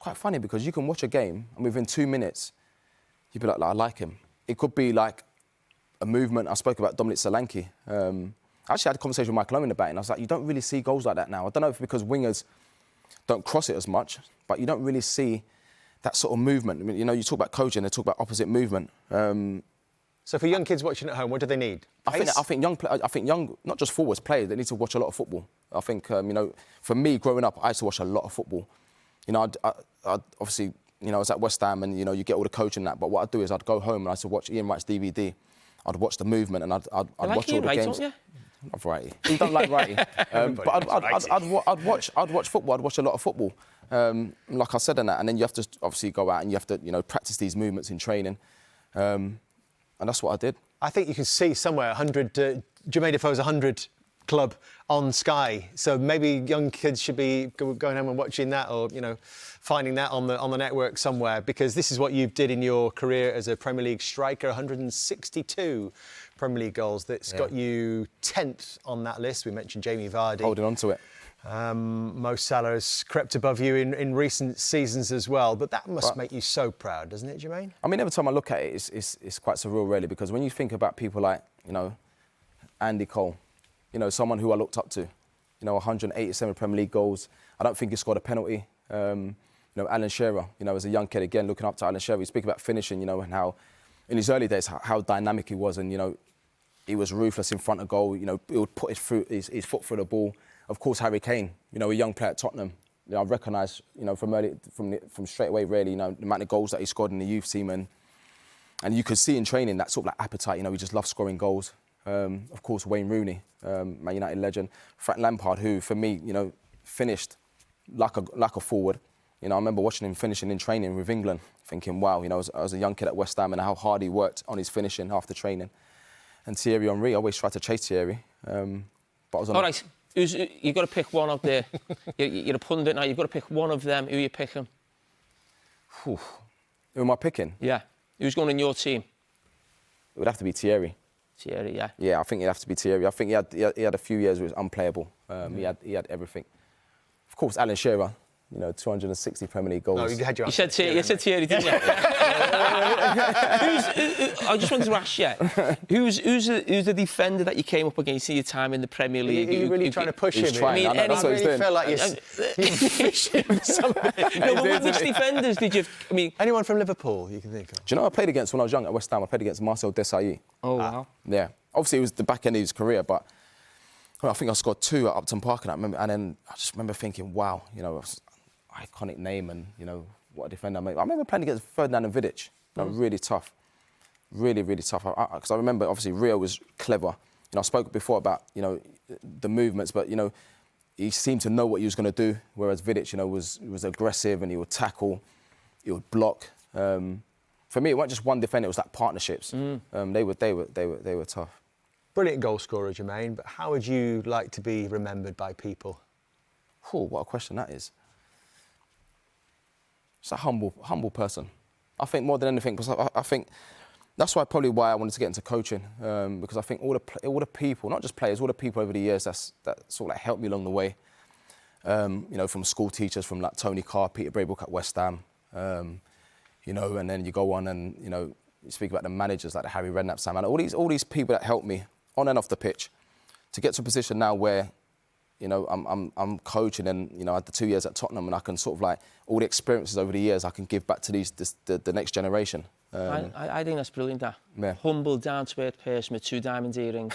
quite funny because you can watch a game and within 2 minutes, you'd be like, I like him. It could be like a movement. I spoke about Dominic Solanke. I actually had a conversation with Michael Owen about it, and I was like, you don't really see goals like that now. I don't know if it's because wingers don't cross it as much, but you don't really see that sort of movement. I mean, you know, you talk about coaching, they talk about opposite movement. So for young kids watching at home, what do they need? I think young, not just forwards, players, they need to watch a lot of football. I think, you know, for me, growing up, I used to watch a lot of football. You know, I'd obviously, you know, I was at West Ham and, you know, you get all the coaching and that, but what I'd do is I'd go home and I used to watch Ian Wright's DVD. I'd watch the movement and I'd watch all the games. Don't you? Not variety. You don't like variety. But I'd watch football. I'd watch a lot of football. Like I said in that, and then you have to obviously go out and you have to, you know, practice these movements in training. And that's what I did. I think you can see somewhere 100, Jermain Defoe's 100 club on Sky. So maybe young kids should be going home and watching that, or, you know, finding that on the network somewhere, because this is what you did in your career as a Premier League striker, 162 Premier League goals. That's got you 10th on that list. We mentioned Jamie Vardy. Holding on to it. Mo Salah has crept above you in recent seasons as well, but that must make you so proud, doesn't it, Jermain? I mean, every time I look at it, it's quite surreal, really, because when you think about people like, you know, Andy Cole, you know, someone who I looked up to, you know, 187 Premier League goals. I don't think he scored a penalty. You know, Alan Shearer, you know, as a young kid, again, looking up to Alan Shearer, we speak about finishing, you know, and how, in his early days, how dynamic he was, and, you know, he was ruthless in front of goal. You know, he would put his foot through the ball. Of course, Harry Kane, you know, a young player at Tottenham. You know, I recognise, you know, from straight away, really, you know, the amount of goals that he scored in the youth team, and you could see in training that sort of like appetite. You know, he just loved scoring goals. Of course, Wayne Rooney, Man United legend. Frank Lampard, who for me, you know, finished like a forward. You know, I remember watching him finishing in training with England, thinking, wow, you know, I was a young kid at West Ham and how hard he worked on his finishing after training. And Thierry Henry, I always tried to chase Thierry. But I was on. All right, you've got to pick one out there. You're a pundit now. You've got to pick one of them. Who are you picking? Who am I picking? Yeah. Who's going in your team? It would have to be Thierry. Thierry, yeah. Yeah, I think it'd have to be Thierry. I think he had a few years where it was unplayable. He had everything. Of course, Alan Shearer. You know, 260 Premier League goals. No, you had your You said Thierry, didn't you? I just wanted to ask you, who's the defender that you came up against in your time in the Premier League? Are you really trying to push him? Trying. I mean, That's what he's doing. Feel like you're fishing somewhere. No, but which defenders did you... I mean... Anyone from Liverpool you can think of? Do you know I played against when I was young at West Ham? I played against Marcel Desailly. Oh, wow. Yeah. Obviously, it was the back end of his career, but I think I scored 2 at Upton Park, and then I just remember thinking, wow, you know, iconic name, and, you know, what a defender I made. I remember playing against Ferdinand and Vidic. You know, really tough. Really, really tough. Because I remember, obviously, Rio was clever. You know, I spoke before about, you know, the movements, but, you know, he seemed to know what he was going to do, whereas Vidic, you know, was aggressive and he would tackle, he would block. For me, it wasn't just one defender, it was like partnerships. They were tough. Brilliant goal scorer, Jermain, but how would you like to be remembered by people? Oh, what a question that is. Just a humble person. I think more than anything, because I think that's why I wanted to get into coaching, because I think all the people, not just players, all the people over the years that sort of like helped me along the way. You know, from school teachers, from like Tony Carr, Peter Braybrooke at West Ham, you know, and then you go on and, you know, you speak about the managers like the Harry Redknapp, Sam, and all these people that helped me on and off the pitch to get to a position now where, you know, I'm coaching, and, you know, I had the 2 years at Tottenham, and I can sort of like, all the experiences over the years I can give back to the next generation. I think that's brilliant, that. Yeah. Humble, down-to-earth person with 2 diamond earrings.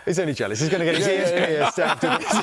He's only jealous. He's going to get his ears pierced after this.